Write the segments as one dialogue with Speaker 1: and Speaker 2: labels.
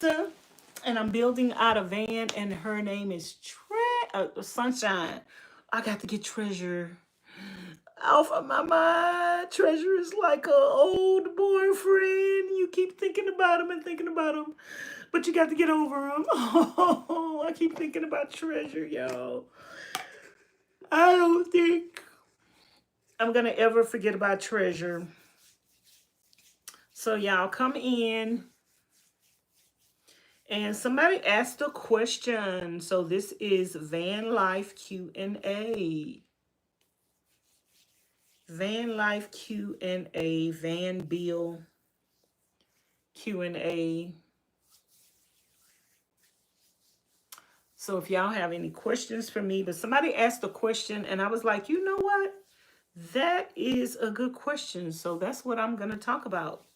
Speaker 1: Vanessa, and I'm building out a van, and her name is Sunshine. I got to get Treasure off of my mind. Treasure is like a old boyfriend. You keep thinking about him and thinking about him, but you got to get over him. Oh, I keep thinking about Treasure, yo. I don't think I'm gonna ever forget about Treasure. So y'all come in. And somebody asked a question. So this is Van Life Q&A. Van Life Q&A, Van Bill Q&A. So if y'all have any questions for me, but somebody asked a question and I was like, you know what? That is a good question. So that's what I'm going to talk about.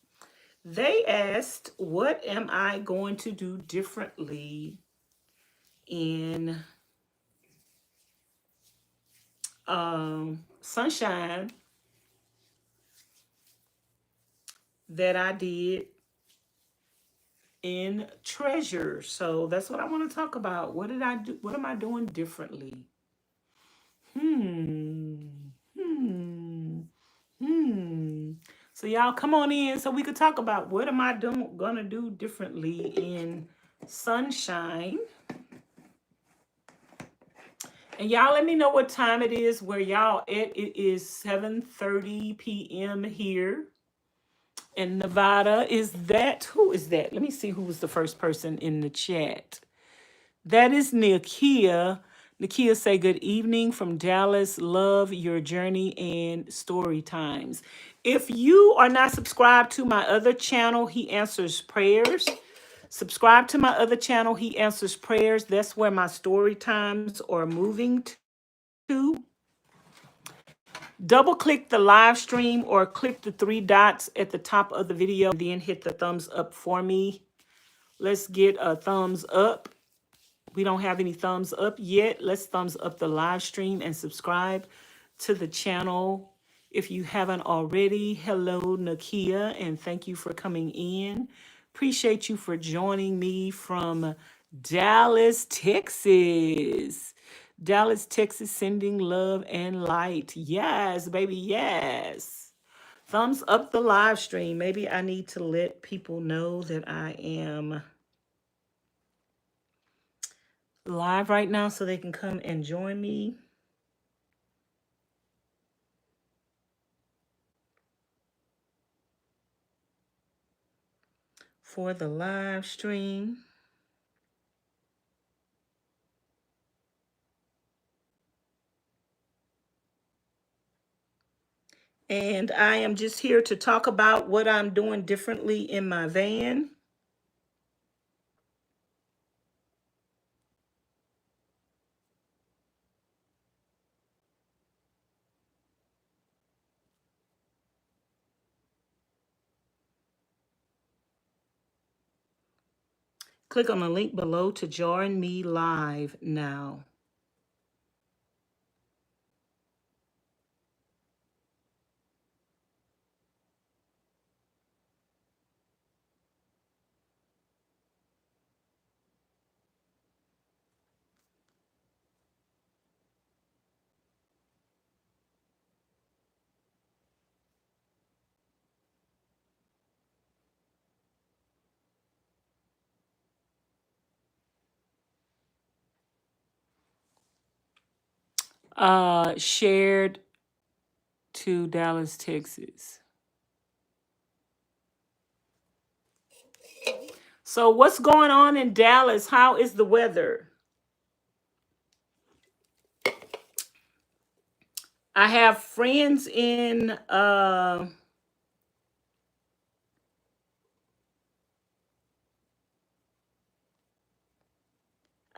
Speaker 1: They asked, what am I going to do differently in Sunshine that I did in Treasure? So that's what I want to talk about. What did I do? What am I doing differently? So y'all come on in so we could talk about what am I gonna do differently in Sunshine. And y'all let me know what time it is where y'all at. It is 7:30 p.m. here in Nevada. Who is that? Let me see who was the first person in the chat. That is Nakia. Nakia say, good evening from Dallas. Love your journey and story times. If you are not subscribed to my other channel, He Answers Prayers. Subscribe to my other channel, He Answers Prayers. That's where my story times are moving to. Double click the live stream or click the three dots at the top of the video, and then hit the thumbs up for me. Let's get a thumbs up. We don't have any thumbs up yet. Let's thumbs up the live stream and subscribe to the channel if you haven't already. Hello, Nakia, and thank you for coming in. Appreciate you for joining me from Dallas, Texas. Dallas, Texas, sending love and light. Yes, baby, yes. Thumbs up the live stream. Maybe I need to let people know that I am live right now so they can come and join me. For the live stream. And I am just here to talk about what I'm doing differently in my van. Click on the link below to join me live now. Shared to Dallas, Texas. So what's going on in Dallas? How is the weather? I have friends in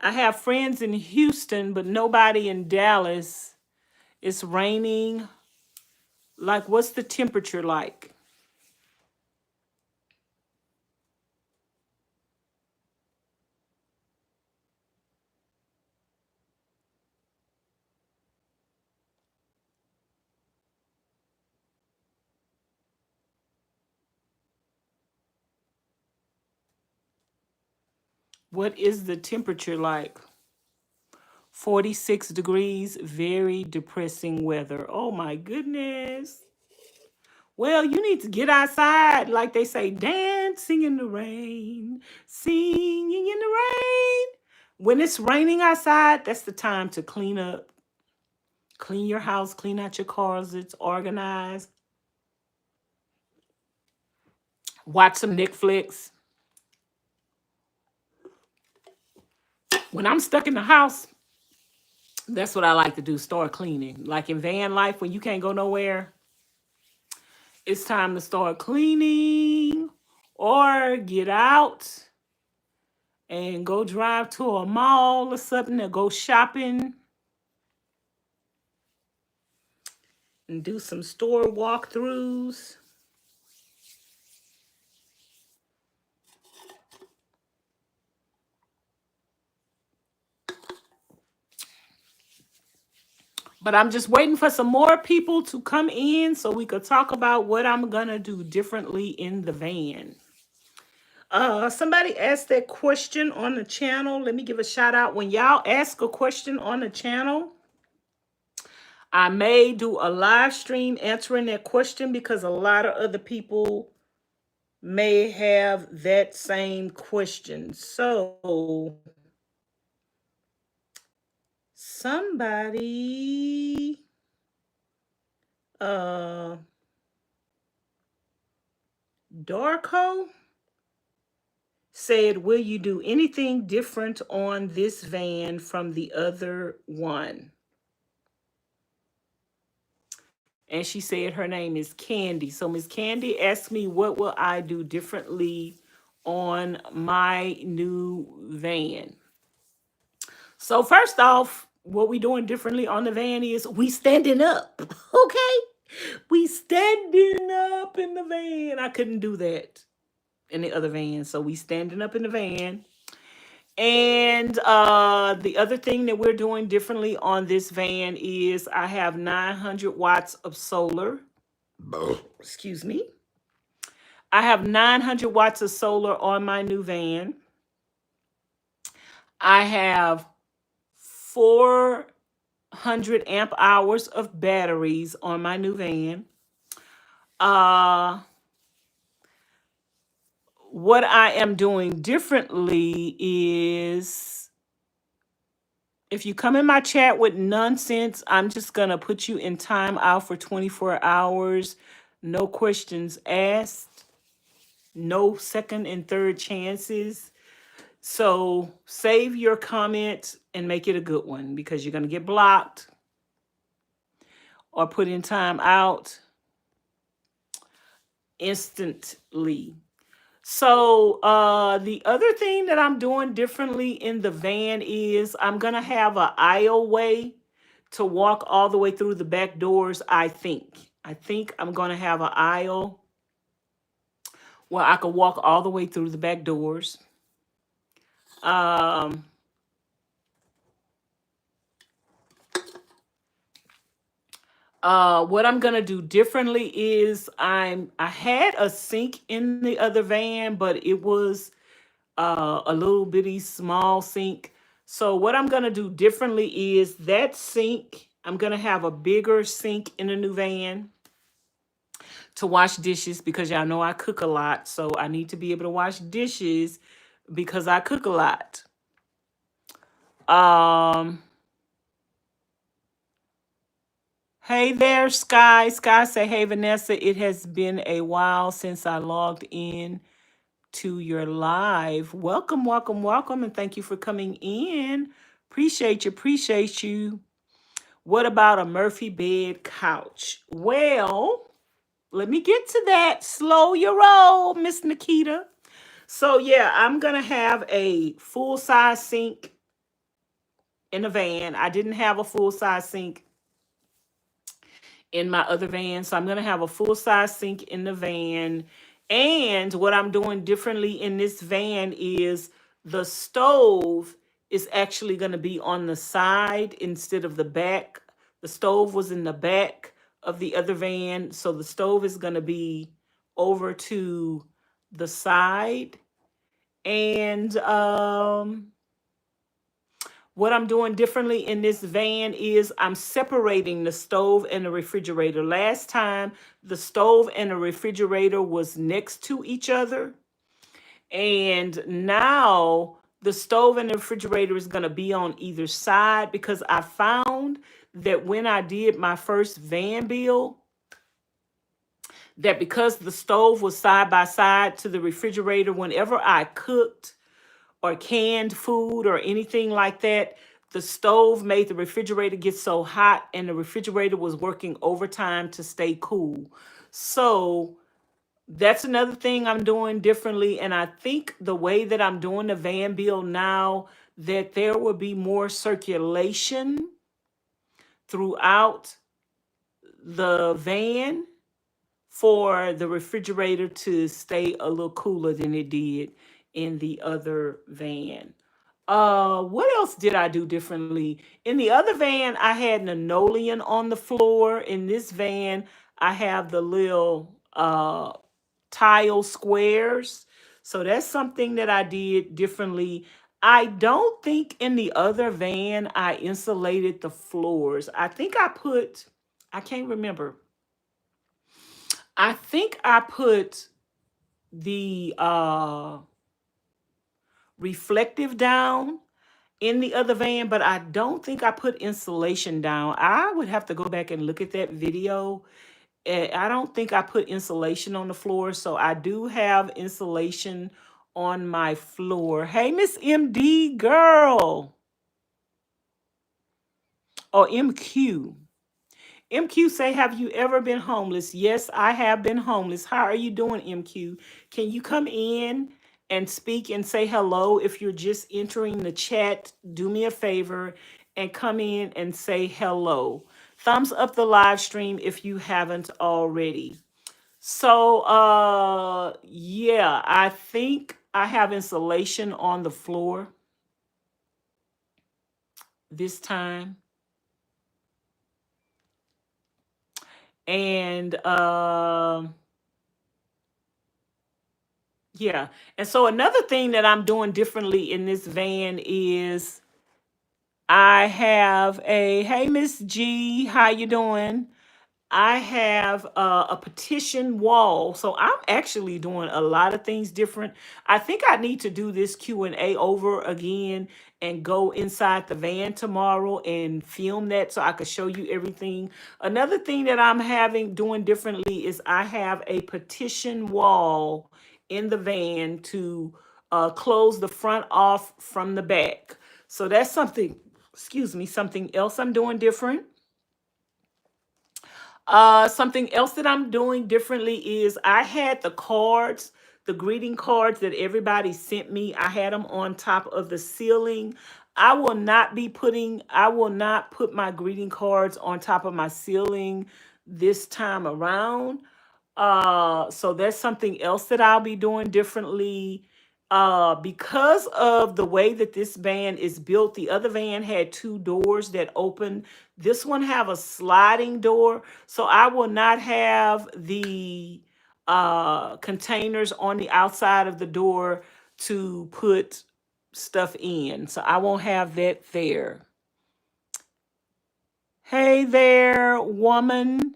Speaker 1: I have friends in Houston, but nobody in Dallas. It's raining. Like, what's the temperature like? What is the temperature like? 46 degrees, very depressing weather. Oh my goodness. Well, you need to get outside, like they say, dancing in the rain, singing in the rain. When it's raining outside, that's the time to clean up, clean your house, clean out your closets, organize, watch some Netflix. When I'm stuck in the house, that's what I like to do, start cleaning. Like in van life, when you can't go nowhere, it's time to start cleaning or get out and go drive to a mall or something or go shopping and do some store walkthroughs. But I'm just waiting for some more people to come in so we could talk about what I'm gonna do differently in the van. Somebody asked that question on the channel. Let me give a shout out. When y'all ask a question on the channel, I may do a live stream answering that question because a lot of other people may have that same question. So somebody Darko said, will you do anything different on this van from the other one? And she said her name is Candy. So Miss Candy asked me, what will I do differently on my new van? So first off, what we doing differently on the van is we standing up, okay? We standing up in the van. I couldn't do that in the other van, so we standing up in the van. And the other thing that we're doing differently on this van is I have 900 watts of solar. Excuse me. I have 900 watts of solar on my new van. I have 400 amp hours of batteries on my new van. What I am doing differently is if you come in my chat with nonsense, I'm just going to put you in timeout for 24 hours. No questions asked. No second and third chances. So save your comment and make it a good one because you're going to get blocked or put in timeout instantly. So the other thing that I'm doing differently in the van is I'm going to have an aisle way to walk all the way through the back doors, I think. I think I'm going to have an aisle where I can walk all the way through the back doors. What I'm gonna do differently is I had a sink in the other van, but it was a little bitty small sink. So what I'm gonna do differently is that sink, I'm gonna have a bigger sink in the new van to wash dishes because y'all know I cook a lot. So I need to be able to wash dishes because I cook a lot. Hey there, Sky. Sky say, hey, Vanessa, it has been a while since I logged in to your live. Welcome, welcome, welcome, and thank you for coming in. Appreciate you, appreciate you. What about a Murphy bed couch? Well, let me get to that. Slow your roll, Miss Nikita. So yeah, I'm going to have a full-size sink in the van. I didn't have a full-size sink in my other van. So I'm going to have a full-size sink in the van. And what I'm doing differently in this van is the stove is actually going to be on the side instead of the back. The stove was in the back of the other van. So the stove is going to be over to the side. And what I'm doing differently in this van is I'm separating the stove and the refrigerator. Last time, the stove and the refrigerator was next to each other. And now the stove and the refrigerator is going to be on either side, because I found that when I did my first van build, that because the stove was side by side to the refrigerator, whenever I cooked or canned food or anything like that, the stove made the refrigerator get so hot, and the refrigerator was working overtime to stay cool. So that's another thing I'm doing differently. And I think the way that I'm doing the van build now, that there will be more circulation throughout the van for the refrigerator to stay a little cooler than it did in the other van. What else did I do differently? In the other van, I had linoleum on the floor. In this van, I have the little tile squares. So that's something that I did differently. I don't think in the other van I insulated the floors. I can't remember. I think I put the reflective down in the other van, but I don't think I put insulation down. I would have to go back and look at that video. I don't think I put insulation on the floor, so I do have insulation on my floor. Hey, Miss MD girl. Or MQ. MQ say, have you ever been homeless? Yes, I have been homeless. How are you doing, MQ? Can you come in and speak and say hello? If you're just entering the chat, do me a favor and come in and say hello. Thumbs up the live stream if you haven't already. So, yeah, I think I have insulation on the floor this time. And, yeah. And so another thing that I'm doing differently in this van is I have hey, Miss G, how you doing? I have a petition wall. So I'm actually doing a lot of things different. I think I need to do this Q&A over again and go inside the van tomorrow and film that so I could show you everything. Another thing that I'm doing differently is I have a petition wall in the van to close the front off from the back. So that's something, excuse me, something else I'm doing different. Something else that I'm doing differently is I had the cards, the greeting cards that everybody sent me. I had them on top of the ceiling. I will not put my greeting cards on top of my ceiling this time around. So that's something else that I'll be doing differently. Because of the way that this van is built, the other van had two doors that open. This one have a sliding door, so I will not have the containers on the outside of the door to put stuff in. So I won't have that there. Hey there, woman.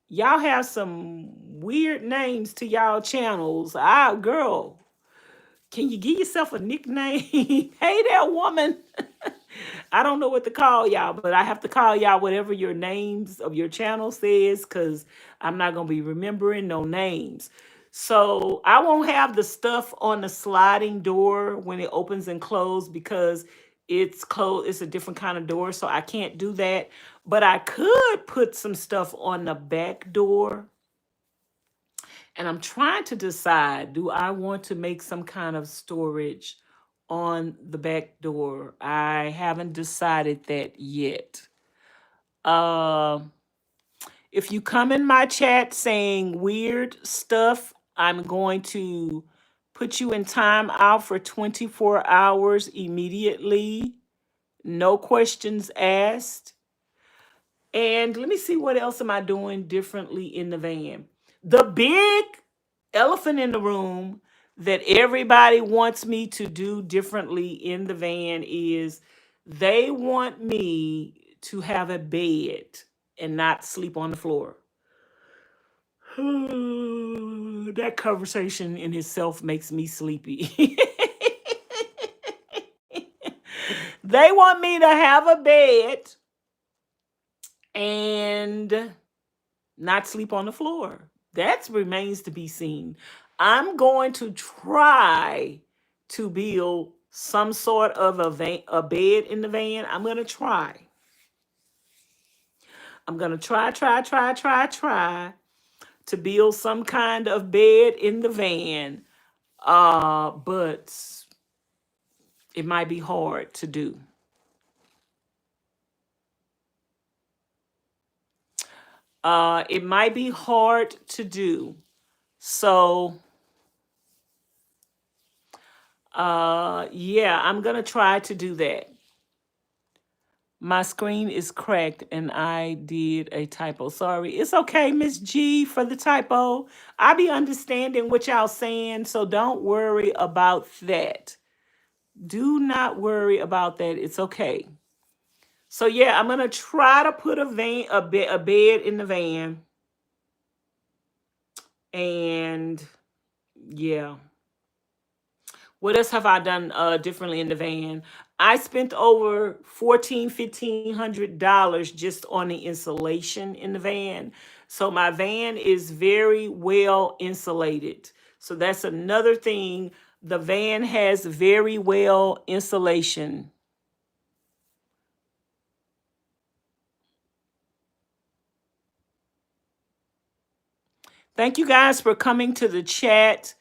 Speaker 1: Y'all have some weird names to y'all channels. Girl, can you give yourself a nickname? Hey there, woman. I don't know what to call y'all, but I have to call y'all whatever your names of your channel says, because I'm not going to be remembering no names. So I won't have the stuff on the sliding door when it opens and closes, because it's closed. It's a different kind of door, so I can't do that. But I could put some stuff on the back door. And I'm trying to decide, do I want to make some kind of storage on the back door? I haven't decided that yet. If you come in my chat saying weird stuff, I'm going to put you in timeout for 24 hours immediately. No questions asked. And let me see, what else am I doing differently in the van? The big elephant in the room that everybody wants me to do differently in the van is they want me to have a bed and not sleep on the floor. That conversation in itself makes me sleepy. They want me to have a bed and not sleep on the floor. That remains to be seen. I'm going to try to build some sort of a bed in the van. I'm going to try. I'm going to try to build some kind of bed in the van. But it might be hard to do. It might be hard to do. So, yeah, I'm going to try to do that. My screen is cracked and I did a typo. Sorry. It's okay, Miss G, for the typo. I be understanding what y'all saying, so don't worry about that. Do not worry about that. It's okay. So yeah, I'm gonna try to put a bed in the van. And yeah. What else have I done differently in the van? I spent over $1,500 just on the insulation in the van. So my van is very well insulated. So that's another thing. The van has very well insulation. Thank you guys for coming to the chat.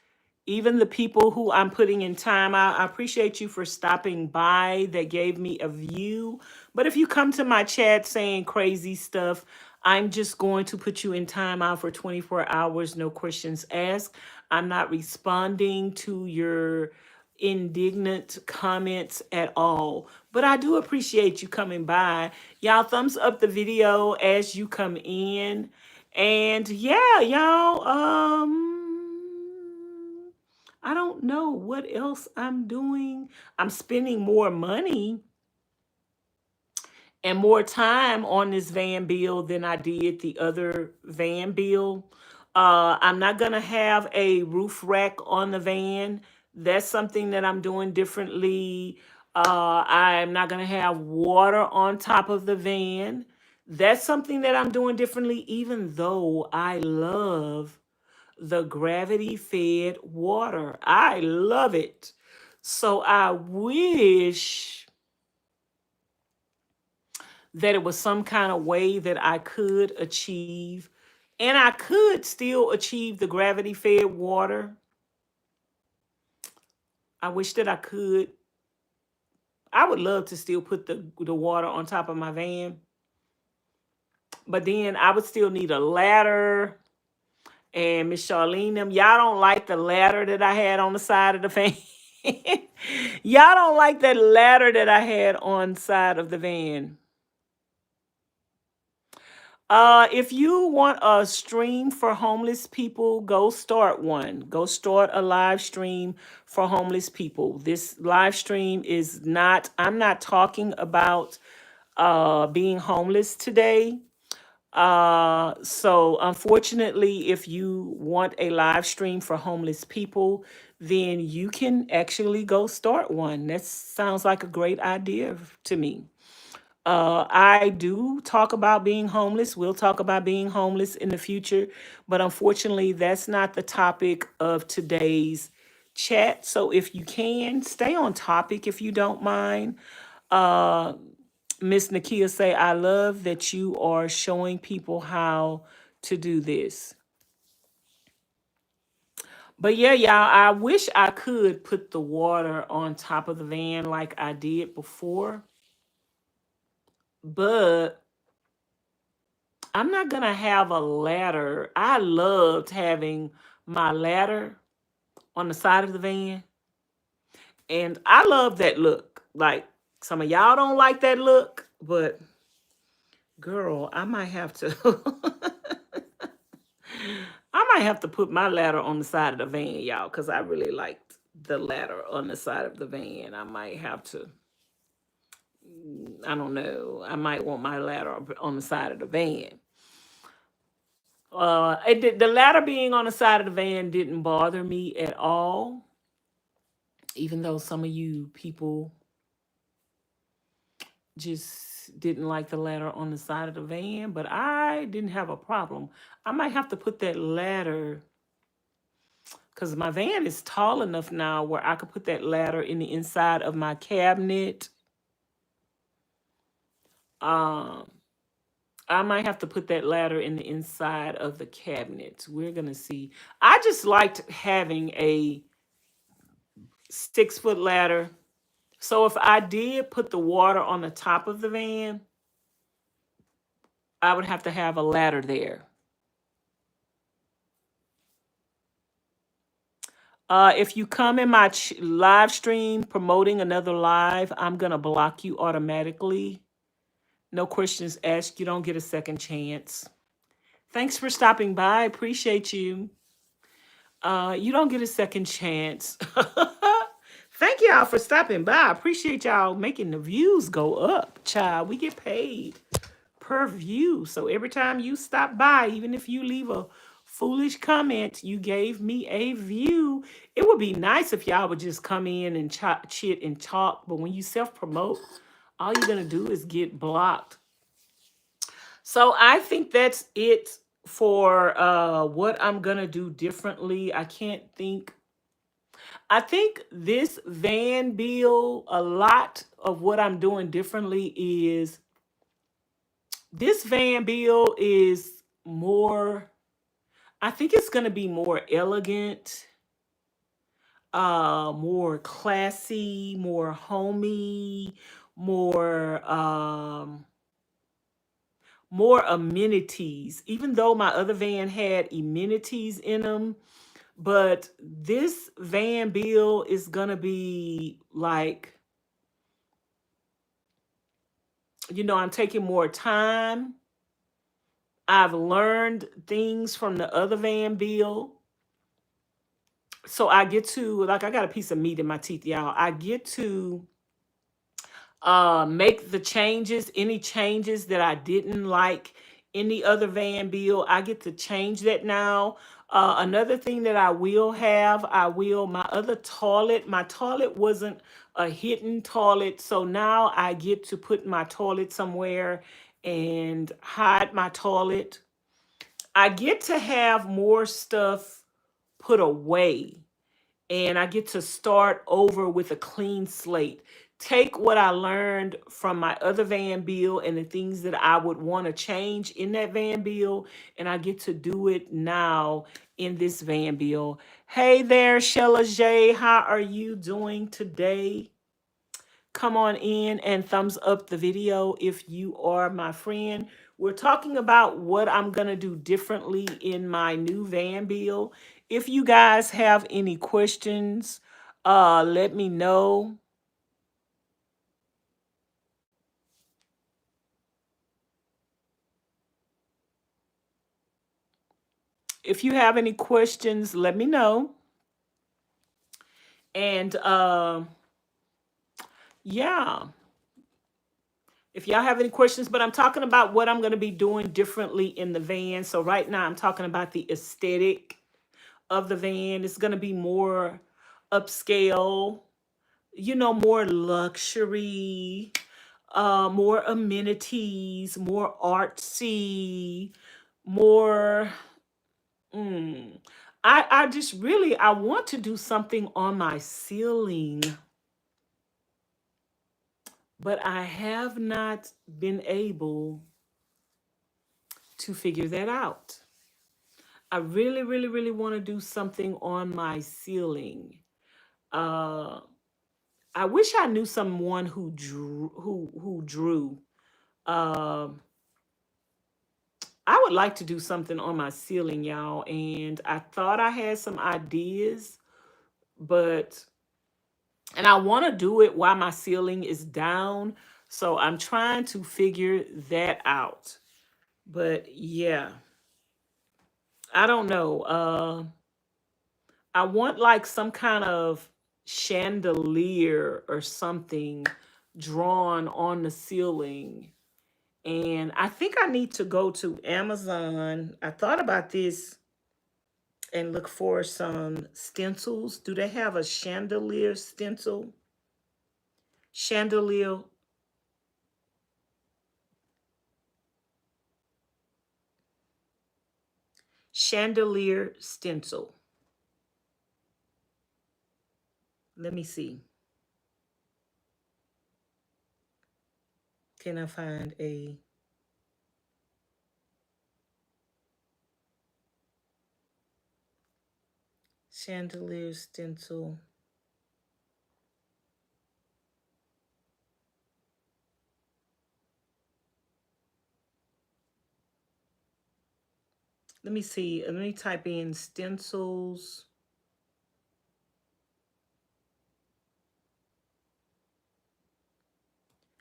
Speaker 1: Even the people who I'm putting in time, I appreciate you for stopping by. That gave me a view. But if you come to my chat saying crazy stuff, I'm just going to put you in timeout for 24 hours, no questions asked. I'm not responding to your indignant comments at all. But I do appreciate you coming by. Y'all thumbs up the video as you come in. And yeah, y'all, I don't know what else I'm doing. I'm spending more money and more time on this van bill than I did the other van bill. I'm not going to have a roof rack on the van. That's something that I'm doing differently. I'm not going to have water on top of the van. That's something that I'm doing differently, even though I love the gravity fed water. I love it. So I wish that it was some kind of way that I could achieve, and I could still achieve the gravity fed water. I wish that I could. I would love to still put the water on top of my van, but then I would still need a ladder. And Miss Charlene, y'all don't like the ladder that I had on the side of the van. Y'all don't like that ladder that I had on side of the van. If you want a stream for homeless people, go start one. Go start a live stream for homeless people. This live stream is not, I'm not talking about being homeless today. So unfortunately, if you want a live stream for homeless people, then you can actually go start one. That sounds like a great idea to me. I do talk about being homeless. We'll talk about being homeless in the future, but unfortunately, that's not the topic of today's chat. So if you can, stay on topic if you don't mind. Uh, Miss Nakia say, I love that you are showing people how to do this. But yeah, y'all, I wish I could put the water on top of the van like I did before. But I'm not going to have a ladder. I loved having my ladder on the side of the van. And I love that look. Like, some of y'all don't like that look, but girl, I might have to might have to put my ladder on the side of the van, y'all, because I really liked the ladder on the side of the van. I might have to, I don't know. I might want my ladder on the side of the van. The ladder being on the side of the van didn't bother me at all, even though some of you people just didn't like the ladder on the side of the van, but I didn't have a problem. I might have to put that ladder, because my van is tall enough now where I could put that ladder in the inside of my cabinet. Um, I might have to put that ladder in the inside of the cabinet. We're going to see. I just liked having a 6-foot ladder. So if I did put the water on the top of the van, I would have to have a ladder there. If you come in my live stream promoting another live, I'm going to block you automatically. No questions asked. You don't get a second chance. Thanks for stopping by. I appreciate you. You don't get a second chance. Thank y'all for stopping by. I appreciate y'all making the views go up. Child, we get paid per view. So every time you stop by, even if you leave a foolish comment, you gave me a view. It would be nice if y'all would just come in and chit and talk. But when you self-promote, all you're going to do is get blocked. So I think that's it for what I'm going to do differently. I think this van bill, a lot of what I'm doing differently is this van bill is more, I think it's going to be more elegant, more classy, more homey, more amenities, even though my other van had amenities in them. But this van bill is going to be like, I'm taking more time. I've learned things from the other van bill. So I get to, like, I got a piece of meat in my teeth, y'all. I get to make the changes, any changes that I didn't like in the other van bill. I get to change that now. Another thing that I will have, my other toilet, my toilet wasn't a hidden toilet. So now I get to put my toilet somewhere and hide my toilet. I get to have more stuff put away, and I get to start over with a clean slate. Take what I learned from my other van bill and the things that I would want to change in that van bill, and I get to do it now in this van bill. Hey there, Shella J. How are you doing today? Come on in and thumbs up the video if you are my friend. We're talking about what I'm going to do differently in my new van bill. If you guys have any questions, let me know. If you have any questions, let me know. And yeah, if y'all have any questions, but I'm talking about what I'm going to be doing differently in the van. So right now I'm talking about the aesthetic of the van. It's going to be more upscale, more luxury, more amenities, more artsy, more. I just really, I want to do something on my ceiling, but I have not been able to figure that out. I really, really, really want to do something on my ceiling. I wish I knew someone who drew. Um, I would like to do something on my ceiling, y'all, and I thought I had some ideas, and I want to do it while my ceiling is down. So I'm trying to figure that out. But yeah. I don't know. I want like some kind of chandelier or something drawn on the ceiling. And I think I need to go to Amazon. I thought about this and look for some stencils. Do they have a chandelier stencil? Chandelier, chandelier stencil. Let me see. Can I find a chandelier stencil? Let me see. Let me type in stencils.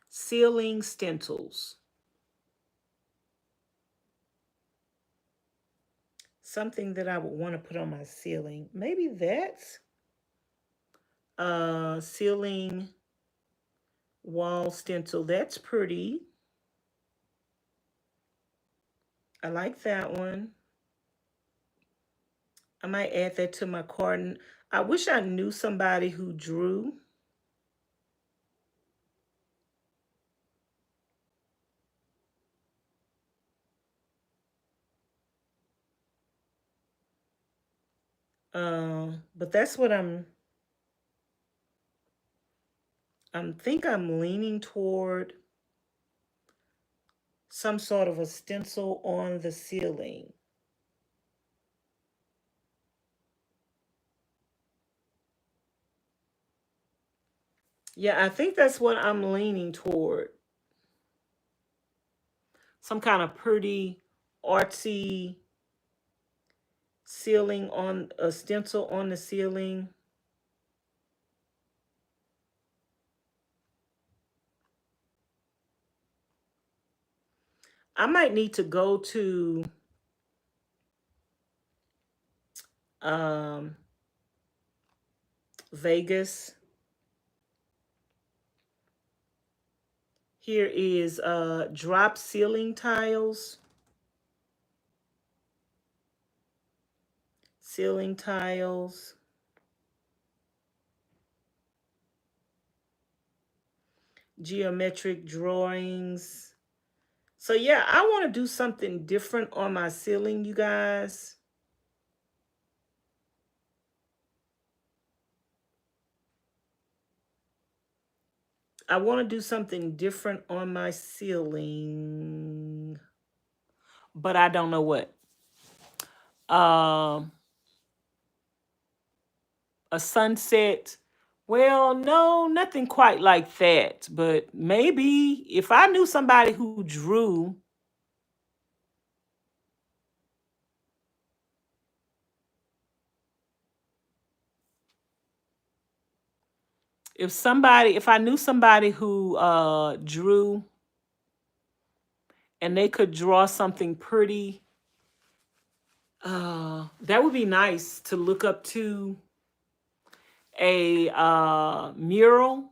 Speaker 1: Ceiling stencils. Something that I would want to put on my ceiling. Maybe that's ceiling wall stencil. That's pretty. I like that one. I might add that to my cart. I wish I knew somebody who drew. But that's what I'm leaning toward some sort of a stencil on the ceiling. Yeah, I think that's what I'm leaning toward. Some kind of pretty artsy ceiling on a stencil on the ceiling. I might need to go to um, Vegas. Here is drop ceiling tiles. Ceiling tiles. Geometric drawings. So yeah, I want to do something different on my ceiling, you guys. I want to do something different on my ceiling, but I don't know what. Um, a sunset. Well, no, nothing quite like that. But maybe if I knew somebody who drew, if I knew somebody who drew and they could draw something pretty, that would be nice to look up to. A mural,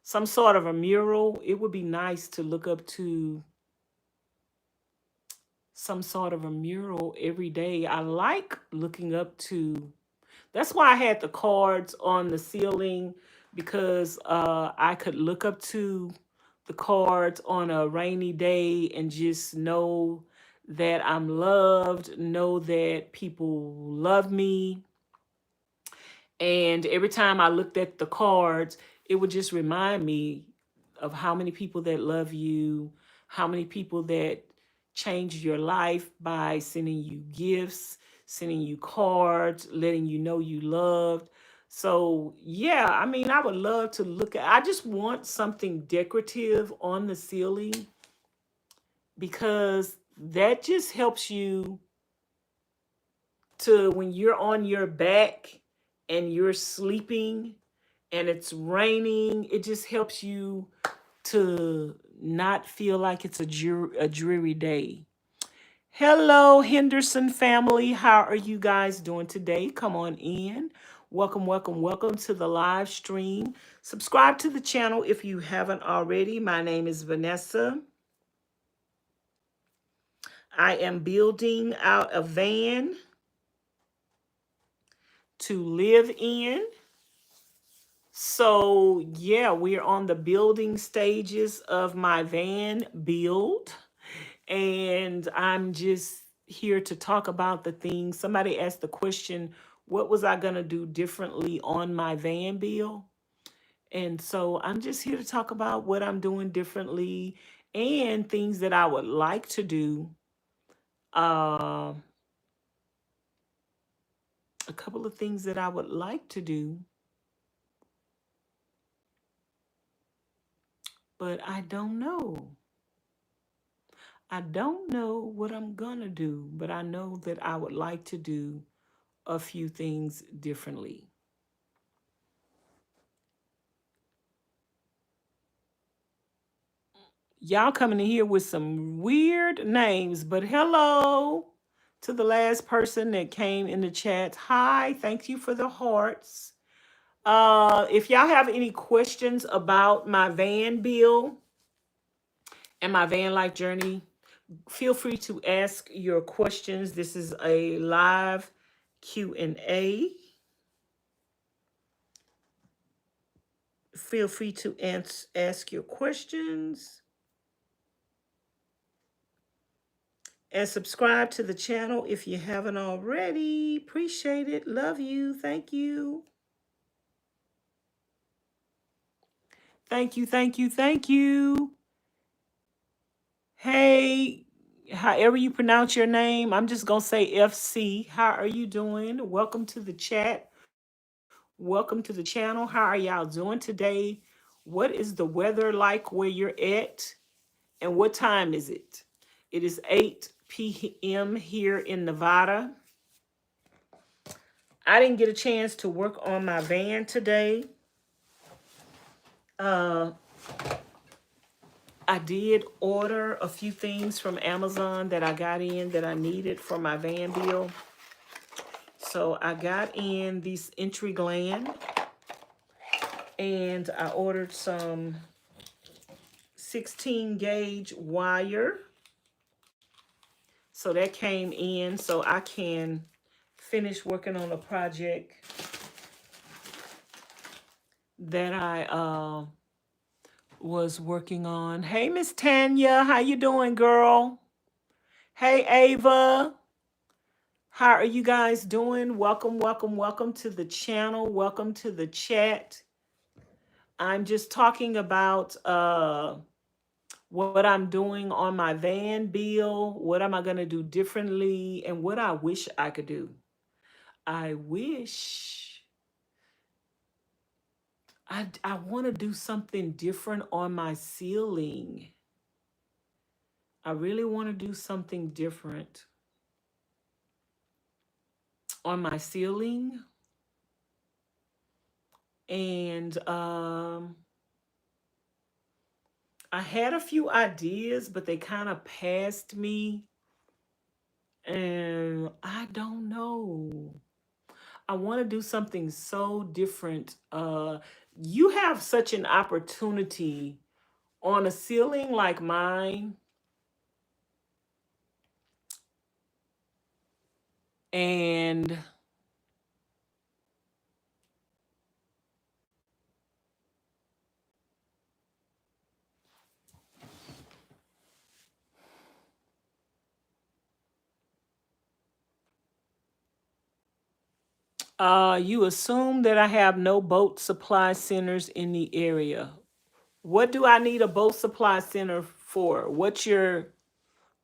Speaker 1: some sort of a mural. It would be nice to look up to some sort of a mural every day. I like looking up to. That's why I had the cards on the ceiling, because I could look up to the cards on a rainy day and just know that I'm loved, know that people love me. And every time I looked at the cards, it would just remind me of how many people that love you, how many people that changed your life by sending you gifts, sending you cards, letting you know you loved. So, yeah, I mean, I would love to look at, I just want something decorative on the ceiling, because that just helps you to, when you're on your back and you're sleeping and it's raining, it just helps you to not feel like it's a dreary day. Hello, Henderson family. How are you guys doing today? Come on in. Welcome, welcome, welcome to the live stream. Subscribe to the channel if you haven't already. My name is Vanessa. I am building out a van to live in. So, yeah, we're on the building stages of my van build. And I'm just here to talk about the things. Somebody asked the question, what was I going to do differently on my van bill? And so I'm just here to talk about what I'm doing differently and things that I would like to do. Uh, a couple of things that I would like to do, but I don't know. I don't know what I'm going to do, but I know that I would like to do a few things differently. Y'all coming in here with some weird names, but hello to the last person that came in the chat. Hi, thank you for the hearts. If y'all have any questions about my van bill and my van life journey, feel free to ask your questions. This is a live Q&A. Feel free to ask your questions. And subscribe to the channel if you haven't already. Appreciate it. Love you. Thank you. Thank you, thank you, thank you. Hey, however you pronounce your name, I'm just going to say FC. How are you doing? Welcome to the chat. Welcome to the channel. How are y'all doing today? What is the weather like where you're at? And what time is it? It is 8 p.m. here in Nevada. I didn't get a chance to work on my van today. I did order a few things from Amazon that I got in that I needed for my van bill. So I got in these entry gland and I ordered some 16 gauge wire. So that came in so I can finish working on a project that I was working on. Hey, Miss Tanya, how you doing, girl? Hey, Ava. How are you guys doing? Welcome, welcome, welcome to the channel. Welcome to the chat. I'm just talking about what I'm doing on my van bill. What am I going to do differently? And what I wish I could do. I wish I want to do something different on my ceiling. I really want to do something different on my ceiling. And I had a few ideas, but they kind of passed me. And I don't know. I want to do something so different. You have such an opportunity on a ceiling like mine. And you assume that I have no boat supply centers in the area. What do I need a boat supply center for? What's your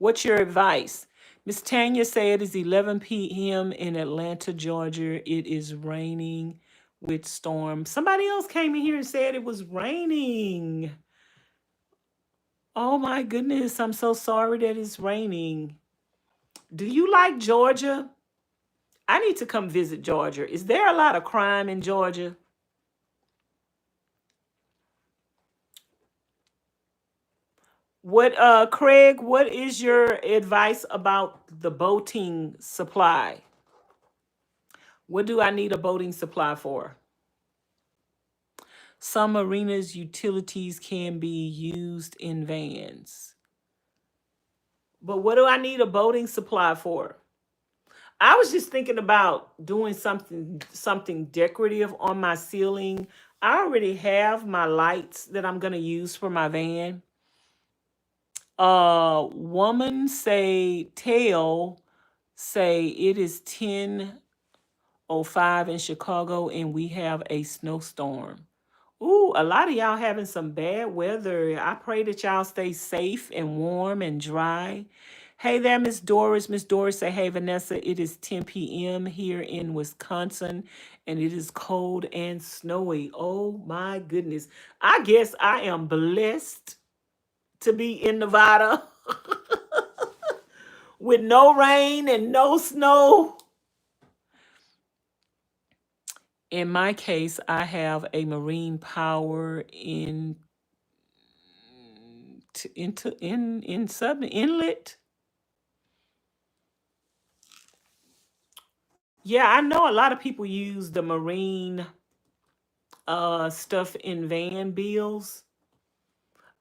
Speaker 1: advice? Miss Tanya said it is 11 p.m. in Atlanta, Georgia. It is raining with storms. Somebody else came in here and said it was raining. Oh my goodness, I'm so sorry that it's raining. Do you like Georgia? I need to come visit Georgia. Is there a lot of crime in Georgia? What, Craig, what is your advice about the boating supply? What do I need a boating supply for? Some marinas utilities can be used in vans. But what do I need a boating supply for? I was just thinking about doing something decorative on my ceiling. I already have my lights that I'm going to use for my van. Woman say tail say it is 10:05 in Chicago and we have a snowstorm. Ooh, a lot of y'all having some bad weather. I pray that y'all stay safe and warm and dry. Hey there, Miss Doris. Miss Doris say, hey, Vanessa, it is 10 p.m. here in Wisconsin, and it is cold and snowy. Oh, my goodness. I guess I am blessed to be in Nevada with no rain and no snow. In my case, I have a marine power in sub inlet. Yeah, I know a lot of people use the marine stuff in van bills.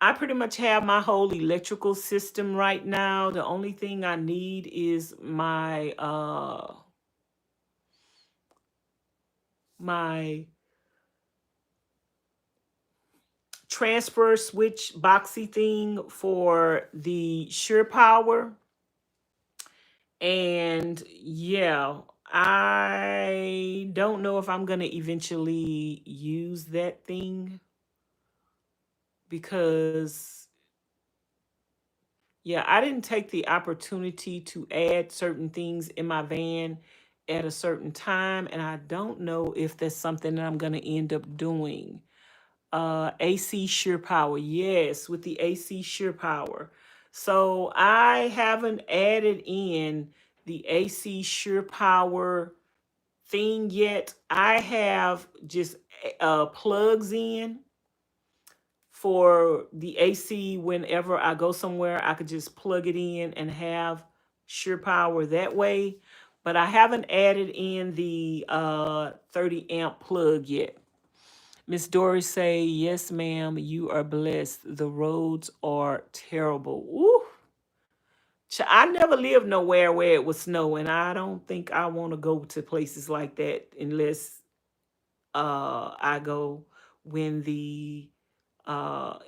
Speaker 1: I pretty much have my whole electrical system right now. The only thing I need is my transfer switch boxy thing for the Sure Power. And yeah, I don't know if I'm going to eventually use that thing because, yeah, I didn't take the opportunity to add certain things in my van at a certain time. And I don't know if that's something that I'm going to end up doing. AC Sure Power. Yes, with the AC Sure Power. So I haven't added in the AC Sure Power thing yet. I have just plugs in for the AC. Whenever I go somewhere, I could just plug it in and have Sure Power that way. But I haven't added in the 30 amp plug yet. Miss Dory say, yes, ma'am, you are blessed. The roads are terrible. Ooh. I never lived nowhere where it was snow, and I don't think I want to go to places like that unless I go when the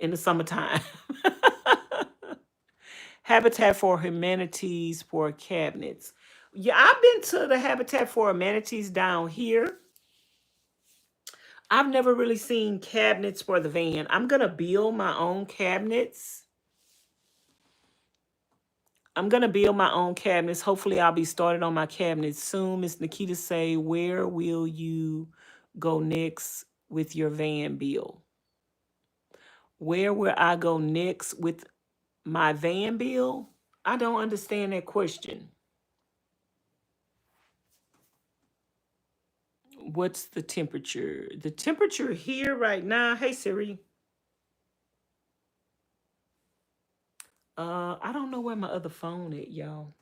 Speaker 1: in the summertime. Habitat for Humanities for cabinets. Yeah, I've been to the Habitat for Humanities down here. I've never really seen cabinets for the van. I'm going to build my own cabinets. Hopefully I'll be started on my cabinets soon. Miss Nikita say, where will you go next with your van bill? Where will I go next with my van bill? I don't understand that question. What's the temperature? The temperature here right now. Hey Siri. I don't know where my other phone at, y'all.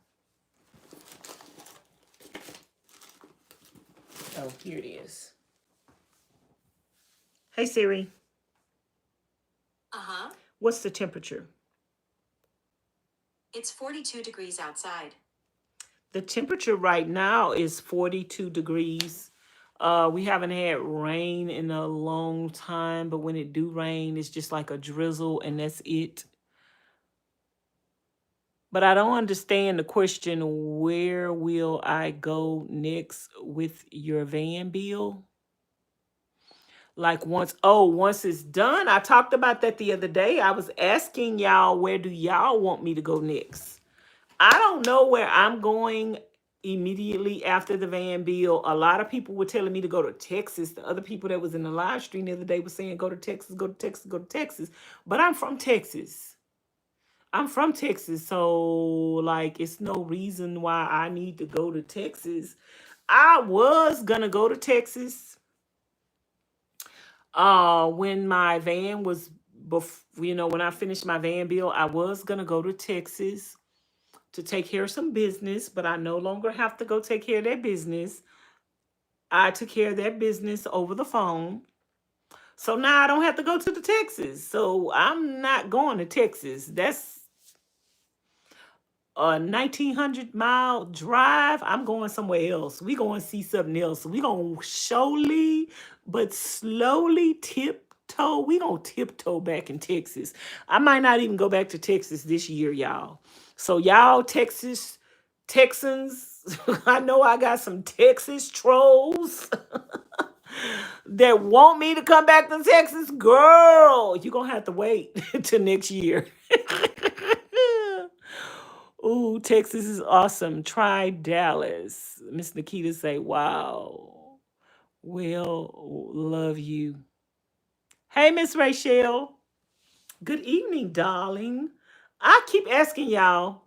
Speaker 1: Oh, here it is. Hey Siri.
Speaker 2: Uh-huh.
Speaker 1: What's the temperature?
Speaker 2: It's 42 degrees outside.
Speaker 1: The temperature right now is 42 degrees. We haven't had rain in a long time, but when it do rain, it's just like a drizzle and that's it. But I don't understand the question, where will I go next with your van bill? Like once it's done. I talked about that the other day. I was asking y'all, where do y'all want me to go next? I don't know where I'm going immediately after the van bill. A lot of people were telling me to go to Texas. The other people that was in the live stream the other day were saying, go to Texas, go to Texas, go to Texas. But I'm from Texas. So like it's no reason why I need to go to Texas. I was gonna go to Texas when my van was when I finished my van bill, I was gonna go to Texas to take care of some business, but I no longer have to go take care of that business. I took care of that business over the phone. So now I don't have to go to the Texas. So I'm not going to Texas. That's a 1,900-mile drive. I'm going somewhere else. We going to see something else. We going to surely but slowly tiptoe. We going to tiptoe back in Texas. I might not even go back to Texas this year, y'all. So y'all Texans, I know I got some Texas trolls that want me to come back to Texas. Girl, you're going to have to wait till next year. Ooh, Texas is awesome. Try Dallas. Miss Nikita say, wow. Well, love you. Hey, Miss Rachel. Good evening, darling. I keep asking y'all,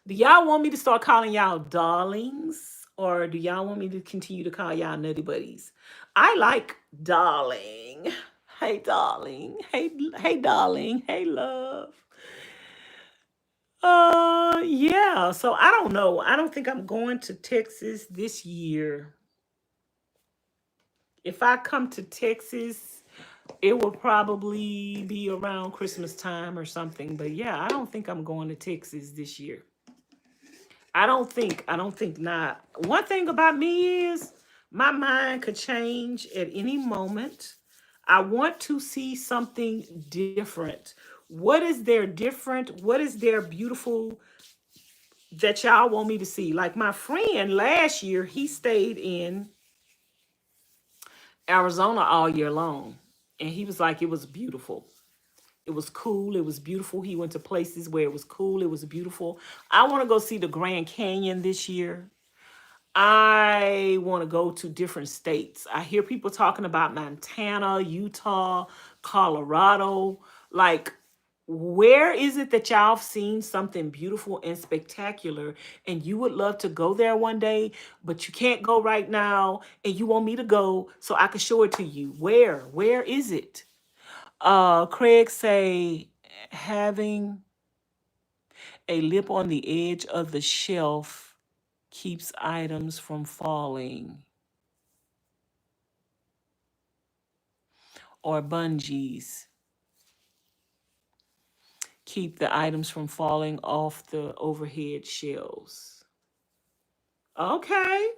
Speaker 1: do y'all want me to start calling y'all darlings? Or do y'all want me to continue to call y'all nutty buddies? I like darling. Hey, darling. Hey, darling. Hey, love. Yeah. So I don't know. I don't think I'm going to Texas this year. If I come to Texas, it will probably be around Christmas time or something. But yeah, I don't think I'm going to Texas this year. I don't think not. One thing about me is my mind could change at any moment. I want to see something different. What is there different? What is there beautiful that y'all want me to see? Like my friend last year, he stayed in Arizona all year long. And he was like, it was beautiful. It was cool. It was beautiful. He went to places where it was cool. It was beautiful. I want to go see the Grand Canyon this year. I want to go to different states. I hear people talking about Montana, Utah, Colorado. Like, where is it that y'all have seen something beautiful and spectacular and you would love to go there one day, but you can't go right now and you want me to go so I can show it to you? Where is it? Craig say having a lip on the edge of the shelf keeps items from falling, or bungees keep the items from falling off the overhead shelves. Okay.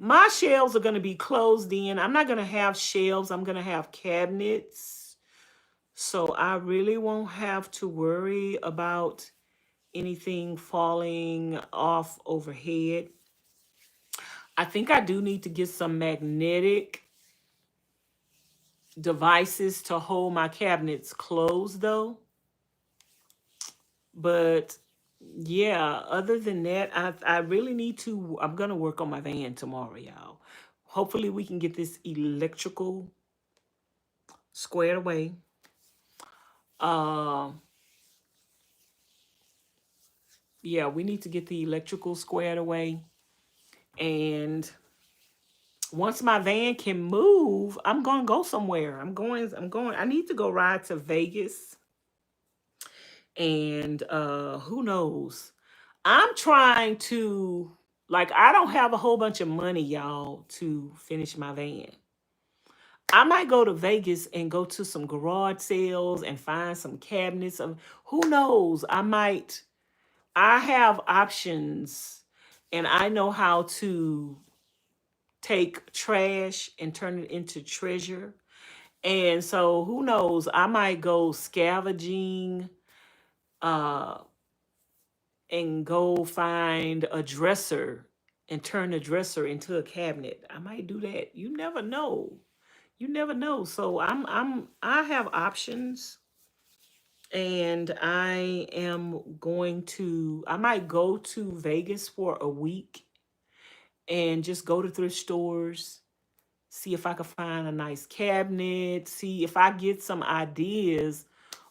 Speaker 1: My shelves are going to be closed in. I'm not going to have shelves. I'm going to have cabinets. So I really won't have to worry about anything falling off overhead. I think I do need to get some magnetic devices to hold my cabinets closed though. But yeah, other than that, I really need to, I'm going to work on my van tomorrow, y'all. Hopefully we can get this electrical squared away. Yeah, we need to get the electrical squared away. And once my van can move, I'm going to go somewhere. I need to go ride to Vegas. And who knows? I'm trying to, like, I don't have a whole bunch of money, y'all, to finish my van. I might go to Vegas and go to some garage sales and find some cabinets of, who knows? I have options and I know how to take trash and turn it into treasure. And so who knows? I might go scavenging, uh, and go find a dresser and turn the dresser into a cabinet. I might do that. You never know. You never know. So I have options, and I might go to Vegas for a week and just go to thrift stores, see if I can find a nice cabinet, see if I get some ideas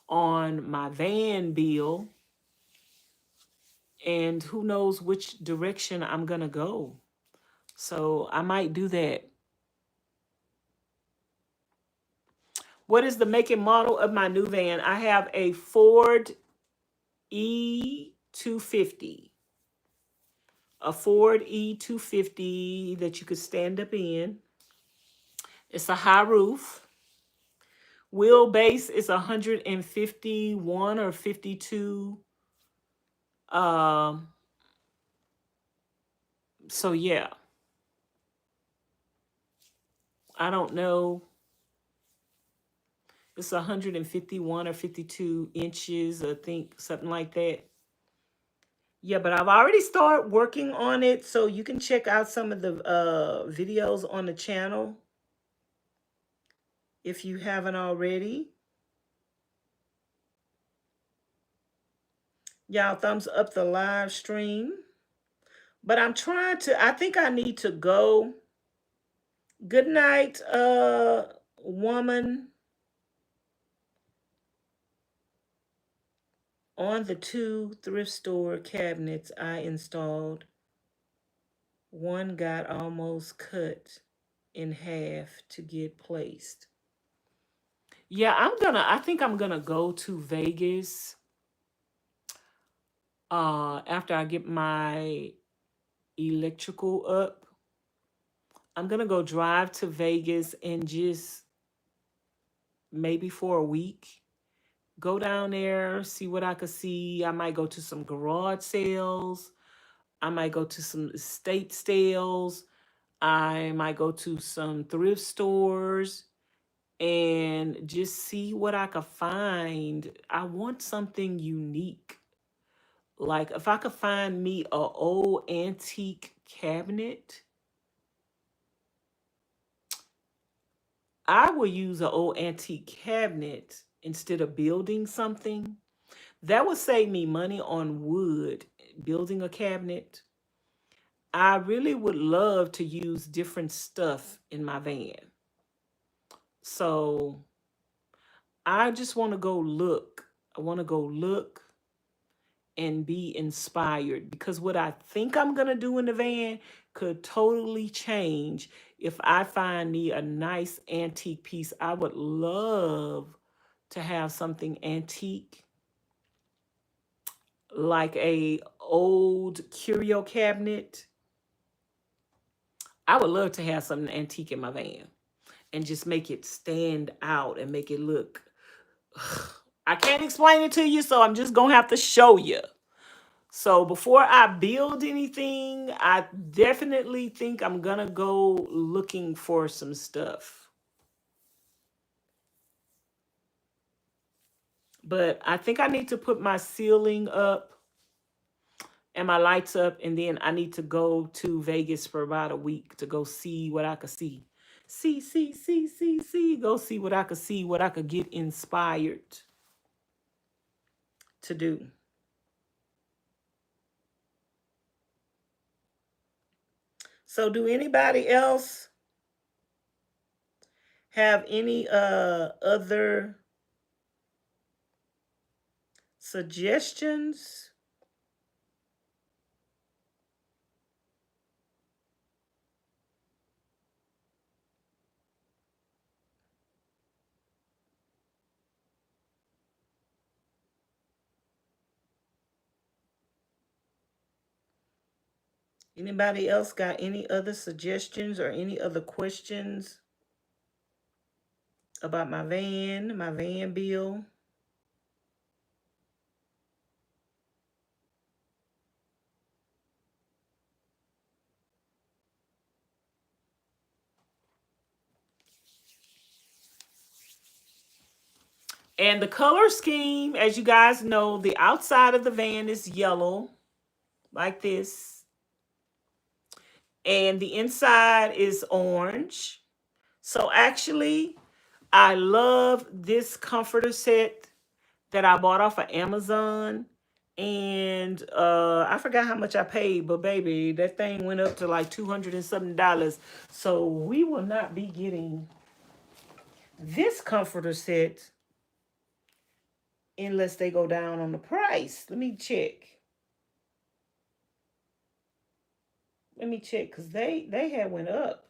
Speaker 1: on my van bill, and who knows which direction I'm going to go. So I might do that. What is the make and model of my new van? I have a Ford E250. A Ford E250 that you could stand up in. It's a high roof. Wheelbase is 151 or 52. Um, so yeah, I don't know. It's 151 or 52 inches, I think, something like that. Yeah, but I've already started working on it, so you can check out some of the videos on the channel if you haven't already. Y'all thumbs up the live stream. But I'm trying to, I think I need to go. Good night, woman. On the 2 thrift store cabinets I installed, one got almost cut in half to get placed. Yeah, I think I'm gonna go to Vegas after I get my electrical up. I'm gonna go drive to Vegas and just maybe for a week go down there, see what I could see. I might go to some garage sales. I might go to some estate sales. I might go to some thrift stores and just see what I could find. I want something unique. Like if I could find me a old antique cabinet, I would use an old antique cabinet instead of building something. That would save me money on wood, building a cabinet. I really would love to use different stuff in my van. So I just want to go look. I want to go look and be inspired because what I think I'm going to do in the van could totally change if I find me a nice antique piece. I would love to have something antique like a old curio cabinet. I would love to have something antique in my van and just make it stand out and make it look. I can't explain it to you, so I'm just going to have to show you. So before I build anything, I definitely think I'm going to go looking for some stuff. But I think I need to put my ceiling up and my lights up, and then I need to go to Vegas for about a week to go see what I could see. See. Go see what I could see, what I could get inspired to do. So do anybody else have any other suggestions? Anybody else got any other suggestions or any other questions about my van bill? And the color scheme, as you guys know, the outside of the van is yellow, like this. And the inside is orange. So actually, I love this comforter set that I bought off of Amazon. And I forgot how much I paid, but baby, that thing went up to like $200 and something. So we will not be getting this comforter set unless they go down on the price. Let me check. Because they had went up.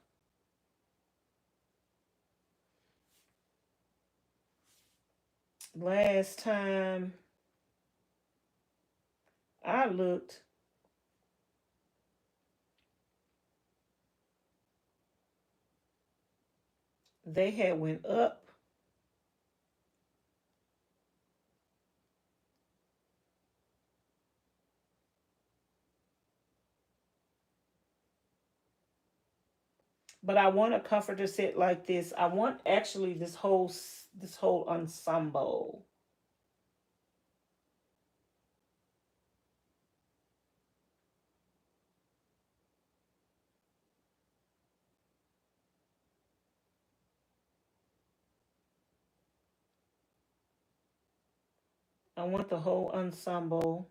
Speaker 1: Last time I looked, they had went up. But I want a comforter set like this. I want actually this whole ensemble. I want the whole ensemble.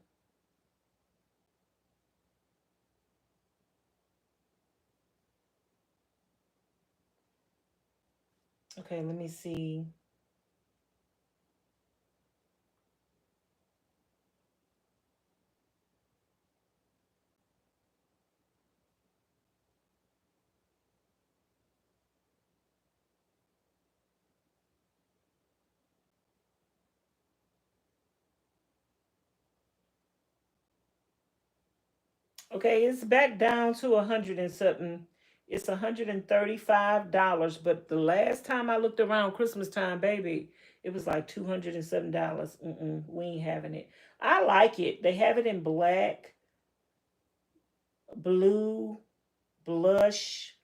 Speaker 1: Okay, let me see. Okay, it's back down to 100 and something. It's $135. But the last time I looked around Christmas time, baby, it was like $207. We ain't having it. I like it. They have it in black, blue, blush,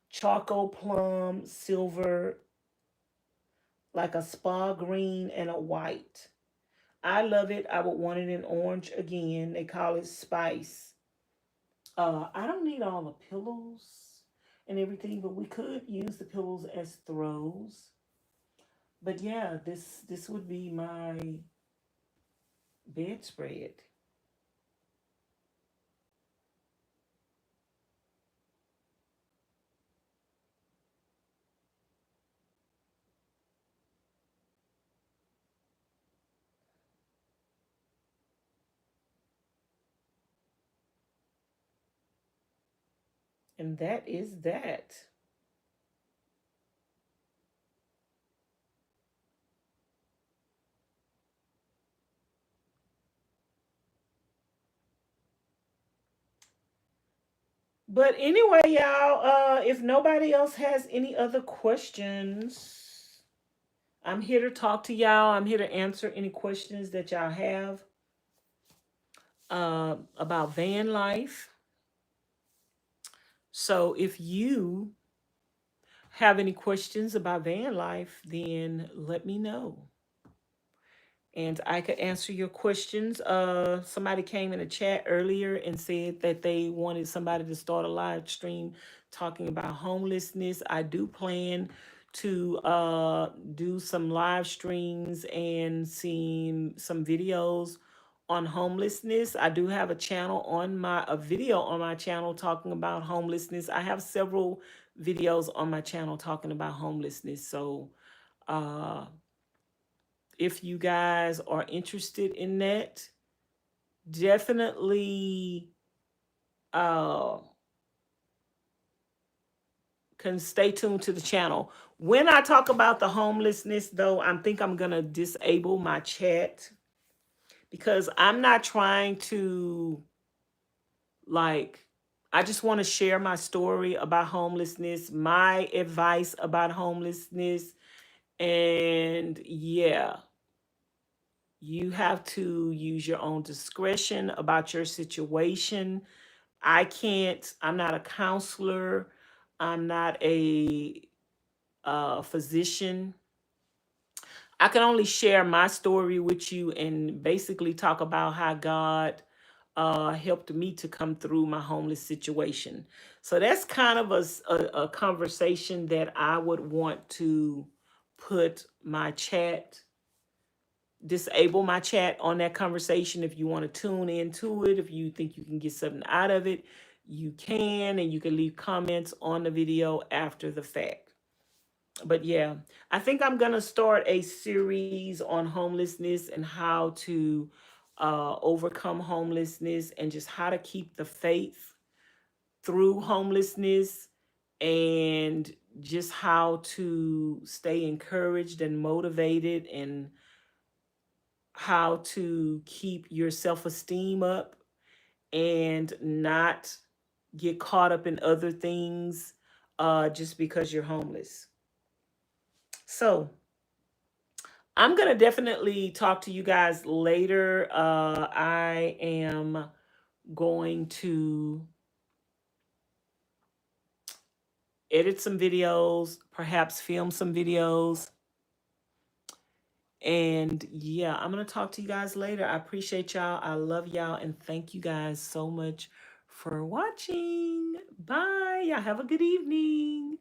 Speaker 1: charcoal plum, silver, like a spa green, and a white. I love it. I would want it in orange again. They call it spice. I don't need all the pillows and everything, but we could use the pillows as throws. But yeah, this would be my bedspread. And that is that. But anyway, y'all, if nobody else has any other questions, I'm here to talk to y'all. I'm here to answer any questions that y'all have about van life. So if you have any questions about van life, then let me know. And I could answer your questions. Somebody came in the chat earlier and said that they wanted somebody to start a live stream talking about homelessness. I do plan to do some live streams and see some videos on homelessness. I do have a video on my channel talking about homelessness. I have several videos on my channel talking about homelessness. So uh if you guys are interested in that, definitely uh can stay tuned to the channel. When I talk about the homelessness though, I'm gonna disable my chat because I'm not trying to, like, I just want to share my story about homelessness, my advice about homelessness. And yeah, you have to use your own discretion about your situation. I'm not a counselor. I'm not a physician. I can only share my story with you and basically talk about how God helped me to come through my homeless situation. So that's kind of a conversation that I would want to put my chat, disable my chat on that conversation. If you want to tune into it, if you think you can get something out of it, you can, and you can leave comments on the video after the fact. But yeah, I think I'm gonna start a series on homelessness and how to overcome homelessness and just how to keep the faith through homelessness and just how to stay encouraged and motivated, and how to keep your self-esteem up and not get caught up in other things just because you're homeless. So I'm going to definitely talk to you guys later. I am going to edit some videos, perhaps film some videos. And yeah, I'm going to talk to you guys later. I appreciate y'all. I love y'all. And thank you guys so much for watching. Bye. Y'all have a good evening.